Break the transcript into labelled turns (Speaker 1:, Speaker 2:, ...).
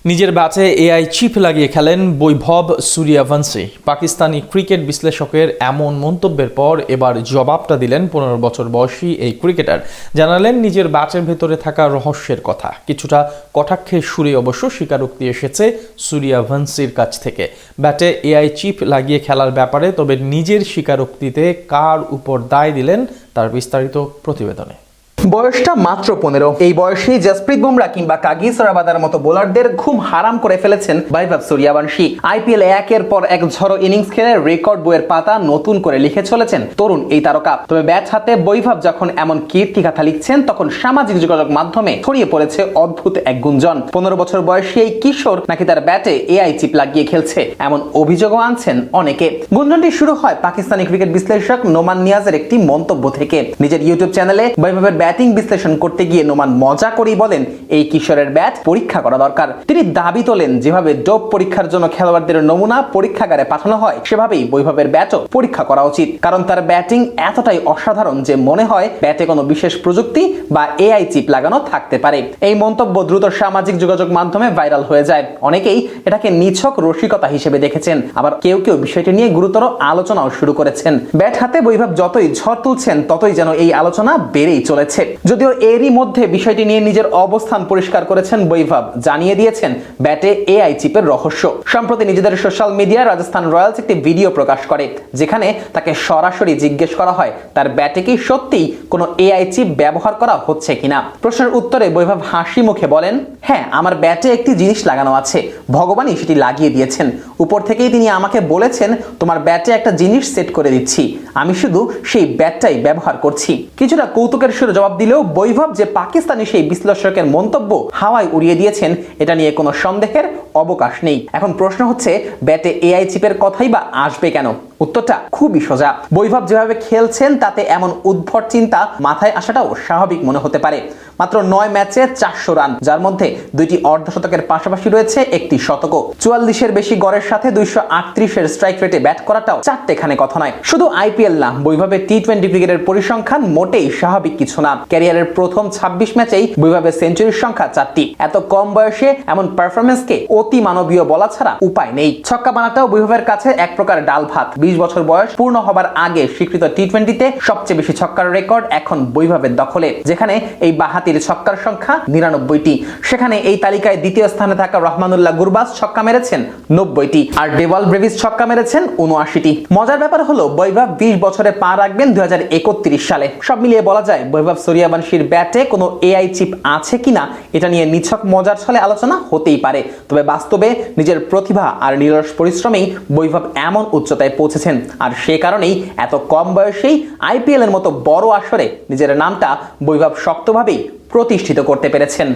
Speaker 1: নিজের ব্যাটে AI chip লাগিয়ে খেলেন বৈভব সূর্যবংশী। পাকিস্তানি ক্রিকেট বিশ্লেষকের এমন মন্তব্যের পর এবার জবাবটা দিলেন 15 বছর বয়সী এই ক্রিকেটার। জানালেন নিজের ব্যাটের ভেতরে থাকা রহস্যের কথা। কিছুটা কটাক্ষের সুরে অবশ্য স্বীকারোক্তি এসেছে সূর্যবংশীর কাছ থেকে ব্যাটে এআই চিপ লাগিয়ে খেলার ব্যাপারে। তবে নিজের স্বীকারোক্তিতে কার উপর দায় দিলেন তার বিস্তারিত প্রতিবেদনে।
Speaker 2: বয়সটা মাত্র 15। এই বয়সে জসপ্রীত বুমরা কিংবা কাগিসো রাবাদার মতো বোলারদের ঘুম হারাম করে ফেলেছেন বৈভব সূর্যবংশী। আইপিএল একের পর এক ঝড়ো ইনিংস খেলে রেকর্ড বইয়ের পাতা নতুন করে লিখে চলেছেন তরুণ এই তারকা। তবে ব্যাট হাতে বৈভব যখন এমন কীর্তিগাথা লিখছেন, তখন সামাজিক যোগাযোগ মাধ্যমে ছড়িয়ে পড়েছে অদ্ভুত এক গুঞ্জন। 15 বছর বয়সী এই কিশোর নাকি তার ব্যাটে এআই চিপ লাগিয়ে খেলছে, এমন অভিযোগও আনছেন অনেকে। গুঞ্জনটি শুরু হয় পাকিস্তানি ক্রিকেট বিশ্লেষক নোমান নিয়াজের একটি মন্তব্য থেকে। নিজের ইউটিউব চ্যানেলে বৈভবের ব্যাটিং বিশ্লেষণ করতে গিয়ে নোমান মজা করেই বলেন, এই কিশোরের ব্যাট পরীক্ষা করা দরকার। তিনি দাবি তোলেন, যেভাবে ডোপ পরীক্ষার জন্য খেলোয়াড়দের নমুনা পরীক্ষাগারে পাঠানো হয়, সেভাবেই বৈভবের ব্যাটও পরীক্ষা করা উচিত। কারণ তার ব্যাটিং এতটাই অসাধারণ যে মনে হয় ব্যাটে কোনো বিশেষ প্রযুক্তি বা এআই চিপ লাগানো থাকতে পারে। এই মন্তব্য দ্রুত সামাজিক যোগাযোগ মাধ্যমে ভাইরাল হয়ে যায়। অনেকেই এটাকে নিছক রসিকতা হিসেবে দেখেছেন, আবার কেউ কেউ বিষয়টি নিয়ে গুরুতর আলোচনাও শুরু করেছেন। ব্যাট হাতে বৈভব যতই ঝড় তুলছেন, ততই যেন এই আলোচনা বেড়েই চলেছে। যদিও এরই মধ্যে বিষয়টি নিয়ে নিজের অবস্থান পরিষ্কার করেছেন বৈভব, জানিয়ে দিয়েছেন ব্যাটে এআই চিপের রহস্য। সম্প্রতি নিজেদের সোশ্যাল মিডিয়ায় রাজস্থান রয়্যালস একটি ভিডিও প্রকাশ করে, যেখানে তাকে সরাসরি জিজ্ঞেস করা হয় তার ব্যাটে কি সত্যিই কোনো এআই চিপ ব্যবহার করা হচ্ছে কিনা। প্রশ্নের উত্তরে বৈভব হাসি মুখে বলেন, হ্যাঁ, আমার ব্যাটে একটি জিনিস লাগানো আছে, ভগবানই সেটি লাগিয়ে দিয়েছেন। উপর থেকেই তিনি আমাকে বলেছেন, তোমার ব্যাটে একটা জিনিস সেট করে দিচ্ছি, আমি শুধু সেই ব্যাটটাই ব্যবহার করছি। কিছুটা কৌতুকের সুরে জবাব দিলেও বৈভব যে পাকিস্তানি সেই বিশ্লেষকের মন্তব্য হাওয়ায় উড়িয়ে দিয়েছেন, এটা নিয়ে কোনো সন্দেহের অবকাশ নেই। এখন প্রশ্ন হচ্ছে, ব্যাটে এআই চিপের কথাই বা আসবে কেন? উত্তরটা খুবই সোজা। বৈভব যেভাবে খেলছেন তাতে এমন উদ্ভট চিন্তা মাথায় আসাটাও স্বাভাবিক মনে হতে পারে। মাত্র 9 ম্যাচে 400 রান, যার মধ্যে 2টি অর্ধশতকের পাশাপাশি রয়েছে একটি শতকও। 44-এর বেশি গড়ের সাথে 238-এর স্ট্রাইক রেটে ব্যাট করাটাও চারটেখানে কথা নয়। শুধু আইপিএল না, বৈভবের টি20 ক্রিকেটের পরিসংখ্যান মোটেই স্বাভাবিক কিছু না। ক্যারিয়ারের প্রথম 26 ম্যাচেই বৈভবের সেঞ্চুরির সংখ্যা 4টি। এত কম বয়সে এমন পারফরমেন্সকে অতি মানবীয় বলা ছাড়া উপায় নেই। ছক্কা বানাটাও বৈভবের কাছে এক প্রকার ডাল ভাত। 20 বছর বয়স পূর্ণ হবার আগে স্বীকৃত টি20তে সবচেয়ে বেশি ছক্কার রেকর্ড এখন বৈভবের দখলে, যেখানে এই বাহাতির ছক্কার সংখ্যা 99টি। সেখানে এই তালিকায় দ্বিতীয় স্থানে থাকা রহমানুল্লাহ গুরবাজ ছক্কা মেরেছেন 90টি, আর ডেভাল ব্রেভিস ছক্কা মেরেছেন 79টি। মজার ব্যাপার হলো, বৈভব 20 বছরে পা রাখবেন 2031 সালে। সব মিলিয়ে বলা যায়, বৈভব সূর্যবংশীর ব্যাটে কোনো এআই চিপ আছে কিনা এটা নিয়ে নিছক মজার ছলে আলোচনা হতেই পারে। তবে বাস্তবে নিজের প্রতিভা আর নিরস পরিশ্রমেই বৈভব এমন উচ্চতায় পৌঁছেছেন, আর সে কারণেই এত কম বয়সেই আইপিএল এর মতো বড় আসরে নিজের নামটা বৈভব শক্তভাবেই প্রতিষ্ঠিত করতে পেরেছেন।